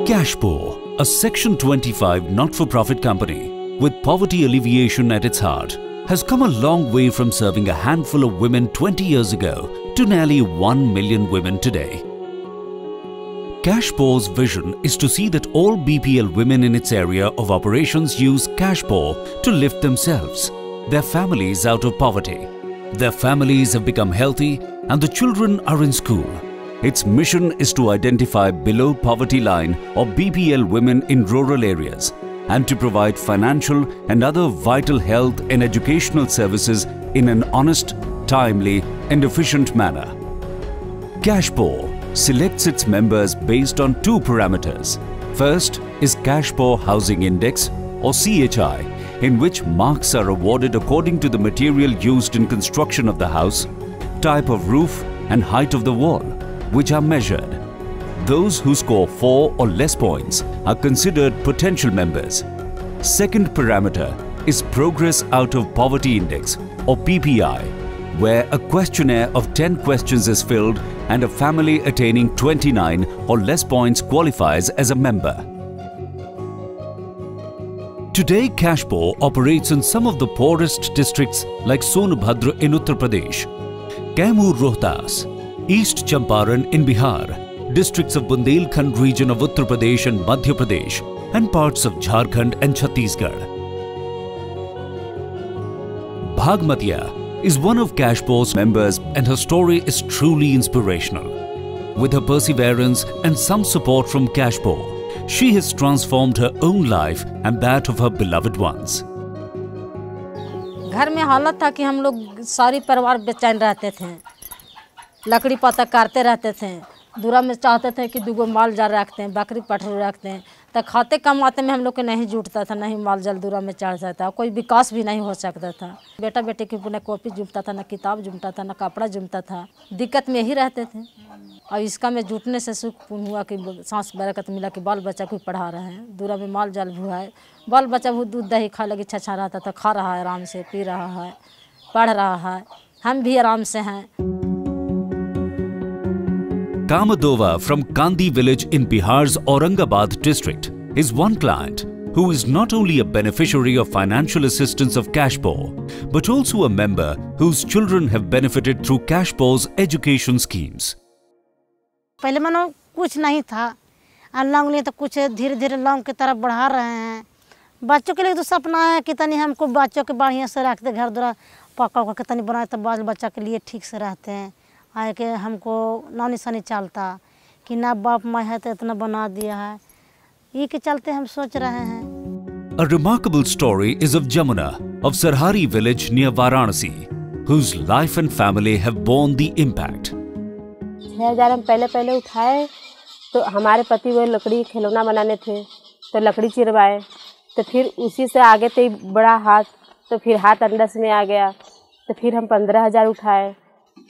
Cashpor, a Section 25 not-for-profit company with poverty alleviation at its heart, has come a long way from serving a handful of women 20 years ago to nearly 1 million women today. Cashpor's vision is to see that all BPL women in its area of operations use Cashpor to lift themselves, their families out of poverty. Their families have become healthy and the children are in school. Its mission is to identify below poverty line or BPL women in rural areas and to provide financial and other vital health and educational services in an honest, timely and efficient manner. Cashpor selects its members based on two parameters. First is Cashpor Housing Index or CHI, in which marks are awarded according to the material used in construction of the house, type of roof and height of the wall, which are measured. Those who score 4 or less points are considered potential members. Second parameter is Progress Out of Poverty Index or PPI, where a questionnaire of 10 questions is filled and a family attaining 29 or less points qualifies as a member. Today, Cashpor operates in some of the poorest districts like Sonbhadra in Uttar Pradesh, Kaimur Rohtas, East Champaran in Bihar, districts of Bundelkhand region of Uttar Pradesh and Madhya Pradesh, and parts of Jharkhand and Chhattisgarh. Bhagmatiya is one of Cashpor's members and her story is truly inspirational. With her perseverance and some support from Cashpor, she has transformed her own life and that of her beloved ones. घर में हालत था कि हम लोग सारी परिवार बेचैन रहते थे, लकड़ी पत्ता काटते रहते थे, दूरा में चाहते थे कि दुगो माल जाल रखते हैं, बकरी पठरू रखते हैं, तो खाते कमाते में हम लोग को नहीं जुटता था, नहीं माल जाल दूरा में चढ़ जाता, कोई विकास भी नहीं हो सकता था। बेटा बेटे की न कॉपी जुटता था, न किताब जुटता था, न कपड़ा जुटता था, दिक्कत में ही रहते थे। और इसका में जुटने से सुख हुआ कि सांस बरकत मिला कि बाल बच्चा को पढ़ा रहे हैं, दूरा में माल जाल भुआ है, बाल बच्चा वो दूध दही खा लगे छछा रहता था, खा रहा है आराम से, पी रहा है, पढ़ रहा है, हम भी आराम से हैं। Kamadova from Kandi village in Bihar's Aurangabad district is one client who is not only a beneficiary of financial assistance of Cashpor, but also a member whose children have benefited through Cashpor's education schemes. पहले मानो कुछ नहीं था, long लिए तो कुछ धीरे धीरे लॉन्ग की तरफ बढ़ा रहे हैं। बच्चों के लिए तो सपना है कि तनी हमको बच्चों के बढ़िया से रखते, घर द्वारा पका के तनी बनाए तो बाल बच्चा के लिए ठीक से रहते हैं। आए के हमको नानी सनी चलता कि ना बाप माँ है तो इतना बना दिया है, ये के चलते हम सोच रहे हैं। A remarkable story is of Jamuna of Sarhari village near Varanasi, whose life and family have borne the impact. 6,000 हम पहले उठाए तो हमारे पति वो लकड़ी खिलौना बनाने थे तो लकड़ी चिरवाए, तो फिर उसी से आगे तो बड़ा हाथ, तो फिर हाथ अंदर में आ गया, तो फिर हम 15,000 उठाए,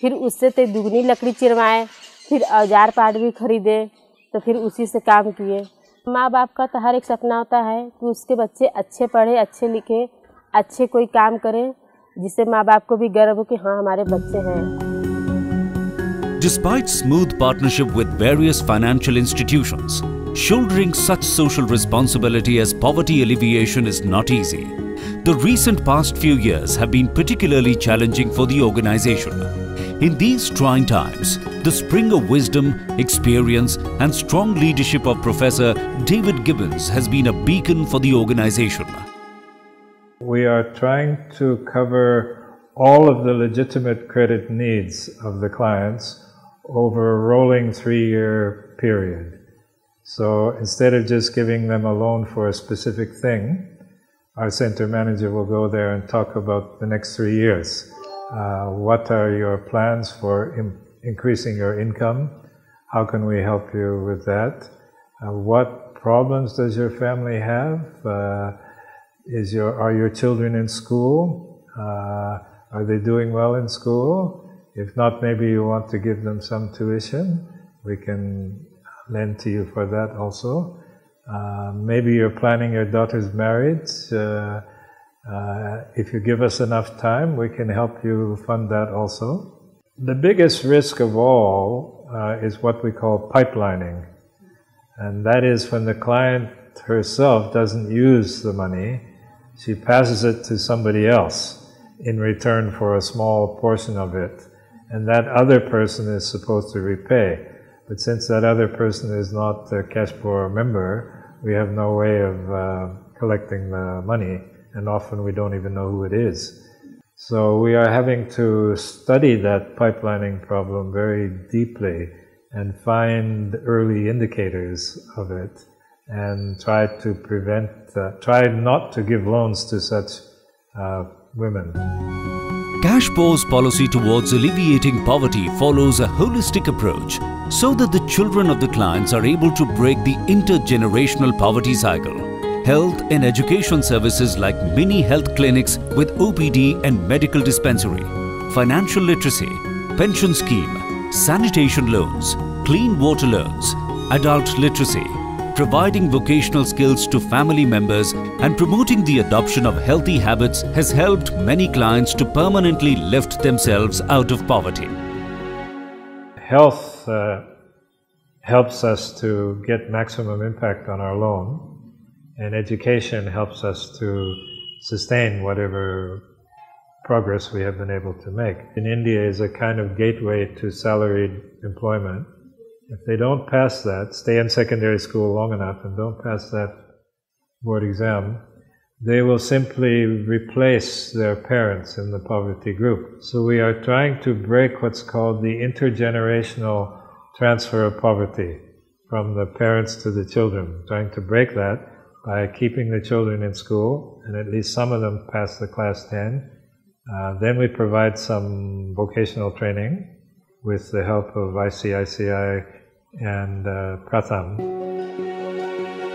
फिर उससे तो दुगनी लकड़ी चिरवाए, फिर औजार पाट भी खरीदे, तो फिर उसी से काम किए। माँ बाप का तो हर एक सपना होता है कि उसके बच्चे अच्छे पढ़े, अच्छे लिखे, अच्छे कोई काम करें, जिससे माँ बाप को भी गर्व हो कि हाँ हमारे बच्चे हैं। Despite smooth partnership with various financial institutions, shouldering such social responsibility as poverty alleviation is not easy. The recent past few years have been particularly challenging for the organization. In these trying times, the spring of wisdom, experience and strong leadership of Professor David Gibbons has been a beacon for the organization. We are trying to cover all of the legitimate credit needs of the clients over a rolling 3-year period. So instead of just giving them a loan for a specific thing, our center manager will go there and talk about the next 3 years. What are your plans for increasing your income? How can we help you with that? What problems does your family have? Are your children in school? Are they doing well in school? If not, maybe you want to give them some tuition. We can lend to you for that also. Maybe you're planning your daughter's marriage. If you give us enough time, we can help you fund that also. The biggest risk of all is what we call pipelining. And that is when the client herself doesn't use the money, she passes it to somebody else in return for a small portion of it. And that other person is supposed to repay. But since that other person is not a Cashpor member, we have no way of collecting the money, and often we don't even know who it is. So we are having to study that pipelining problem very deeply and find early indicators of it and try to prevent, try not to give loans to such women. Cashpor's policy towards alleviating poverty follows a holistic approach so that the children of the clients are able to break the intergenerational poverty cycle. Health and education services like mini health clinics with OPD and medical dispensary, financial literacy, pension scheme, sanitation loans, clean water loans, adult literacy, providing vocational skills to family members and promoting the adoption of healthy habits has helped many clients to permanently lift themselves out of poverty. Health helps us to get maximum impact on our loan, and education helps us to sustain whatever progress we have been able to make. In India is a kind of gateway to salaried employment. If they don't pass that, stay in secondary school long enough and don't pass that board exam, they will simply replace their parents in the poverty group. So we are trying to break what's called the intergenerational transfer of poverty from the parents to the children, trying to break that by keeping the children in school, and at least some of them pass the class 10. Then we provide some vocational training with the help of ICICI and Pratham.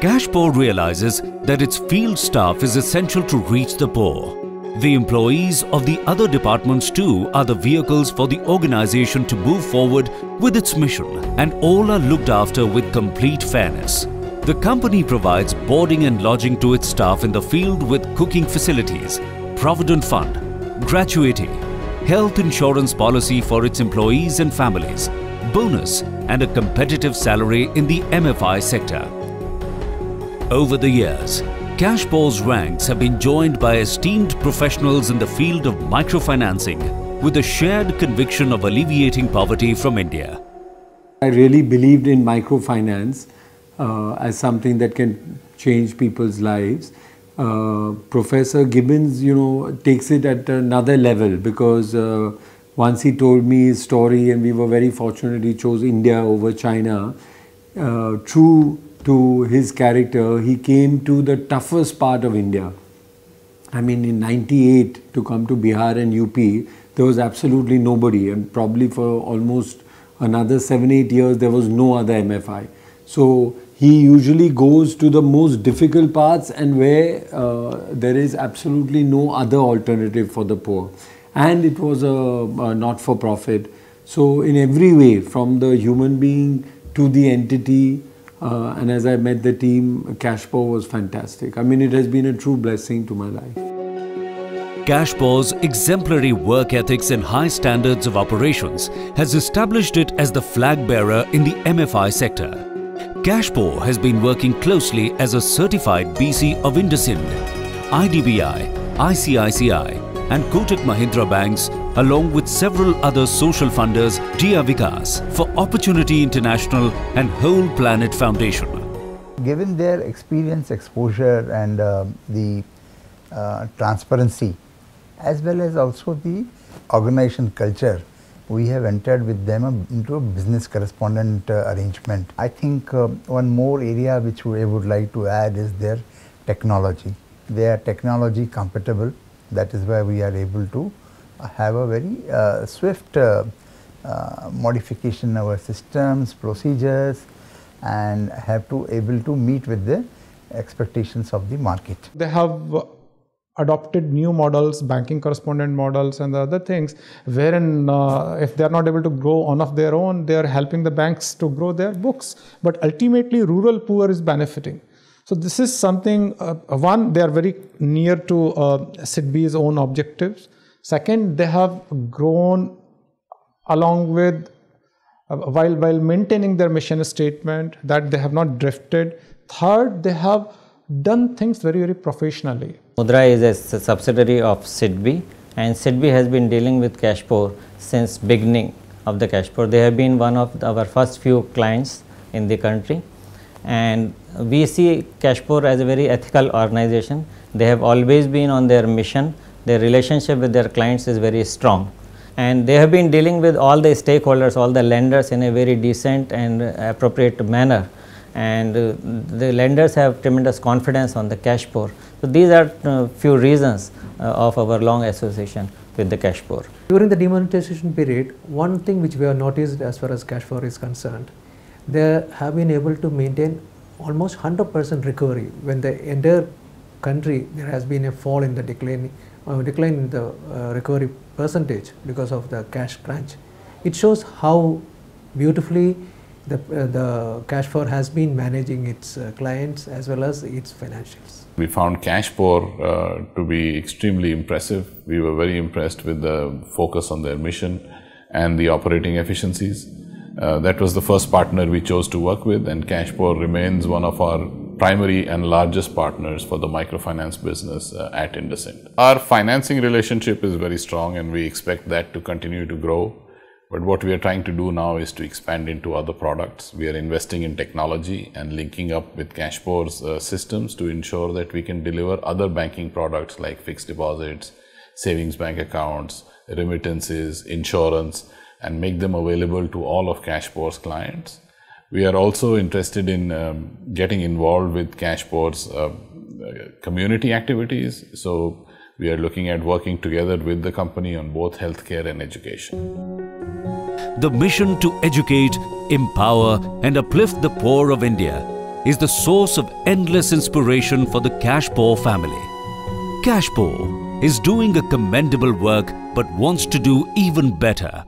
Cashpor realizes that its field staff is essential to reach the poor. The employees of the other departments too are the vehicles for the organization to move forward with its mission, and all are looked after with complete fairness. The company provides boarding and lodging to its staff in the field with cooking facilities, provident fund, gratuity, health insurance policy for its employees and families, bonus and a competitive salary in the MFI sector. Over the years, Cashpor's ranks have been joined by esteemed professionals in the field of microfinancing with a shared conviction of alleviating poverty from India. I really believed in microfinance as something that can change people's lives. Professor Gibbons, takes it at another level, because once he told me his story, and we were very fortunate he chose India over China. True to his character, he came to the toughest part of India. I mean, in '98, to come to Bihar and UP, there was absolutely nobody, and probably for almost another 7-8 years, there was no other MFI. So he usually goes to the most difficult parts and where there is absolutely no other alternative for the poor. And it was a not-for-profit. So in every way, from the human being to the entity, and as I met the team, Cashpor was fantastic. I mean, it has been a true blessing to my life. Cashpor's exemplary work ethics and high standards of operations has established it as the flag bearer in the MFI sector. Cashpor has been working closely as a certified BC of IndusInd, IDBI, ICICI and Kotak Mahindra banks, along with several other social funders, Dia Vikas, for Opportunity International and Whole Planet Foundation. Given their experience, exposure and the transparency, as well as also the organization culture, we have entered with them into a business correspondent arrangement. I think one more area which we would like to add is their technology. They are technology compatible. That is why we are able to have a very swift modification of our systems, procedures, and have to able to meet with the expectations of the market. They have adopted new models, banking correspondent models and the other things, wherein if they are not able to grow on of their own, they are helping the banks to grow their books. But ultimately, rural poor is benefiting. So this is something, one, they are very near to SIDBI's own objectives. Second, they have grown along with while maintaining their mission statement, that they have not drifted. Third, they have done things very, very professionally. Mudra is a subsidiary of SIDBI, and SIDBI has been dealing with Cashpor since beginning of the Cashpor. They have been one of our first few clients in the country, and we see Cashpor as a very ethical organization. They have always been on their mission. Their relationship with their clients is very strong, and they have been dealing with all the stakeholders, all the lenders in a very decent and appropriate manner, and the lenders have tremendous confidence on the Cashpor. So these are few reasons of our long association with the Cashpor. During the demonetization period, one thing which we have noticed as far as Cashpor is concerned, they have been able to maintain almost 100% recovery. When the entire country there has been a fall in the decline in the recovery percentage because of the cash crunch. It shows how beautifully the Cashpor has been managing its clients as well as its financials. We found Cashpor to be extremely impressive. We were very impressed with the focus on their mission and the operating efficiencies. That was the first partner we chose to work with, and Cashpor remains one of our primary and largest partners for the microfinance business at IndusInd. Our financing relationship is very strong, and we expect that to continue to grow. But what we are trying to do now is to expand into other products. We are investing in technology and linking up with Cashpor's systems to ensure that we can deliver other banking products like fixed deposits, savings bank accounts, remittances, insurance, and make them available to all of Cashpor's clients. We are also interested in getting involved with Cashpor's community activities. So we are looking at working together with the company on both healthcare and education. The mission to educate, empower and uplift the poor of India is the source of endless inspiration for the Cashpor family. Cashpor is doing a commendable work but wants to do even better.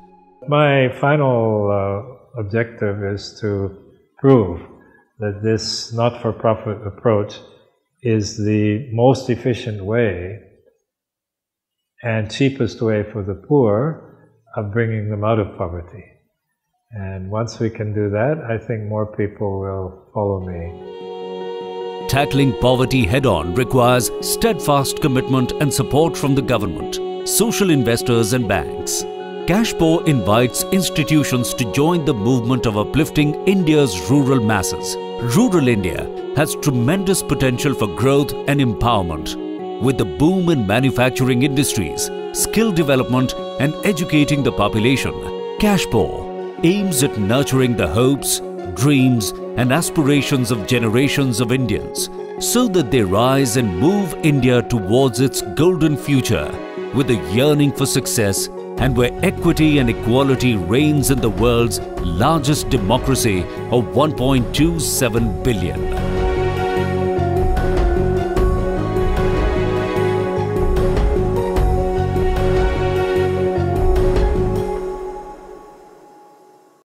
My final objective is to prove that this not-for-profit approach is the most efficient way and cheapest way for the poor of bringing them out of poverty. And once we can do that, I think more people will follow me. Tackling poverty head-on requires steadfast commitment and support from the government, social investors and banks. Cashpor invites institutions to join the movement of uplifting India's rural masses. Rural India has tremendous potential for growth and empowerment. With the boom in manufacturing industries, skill development and educating the population, Cashpor aims at nurturing the hopes, dreams and aspirations of generations of Indians so that they rise and move India towards its golden future with a yearning for success, and where equity and equality reigns in the world's largest democracy of 1.27 billion.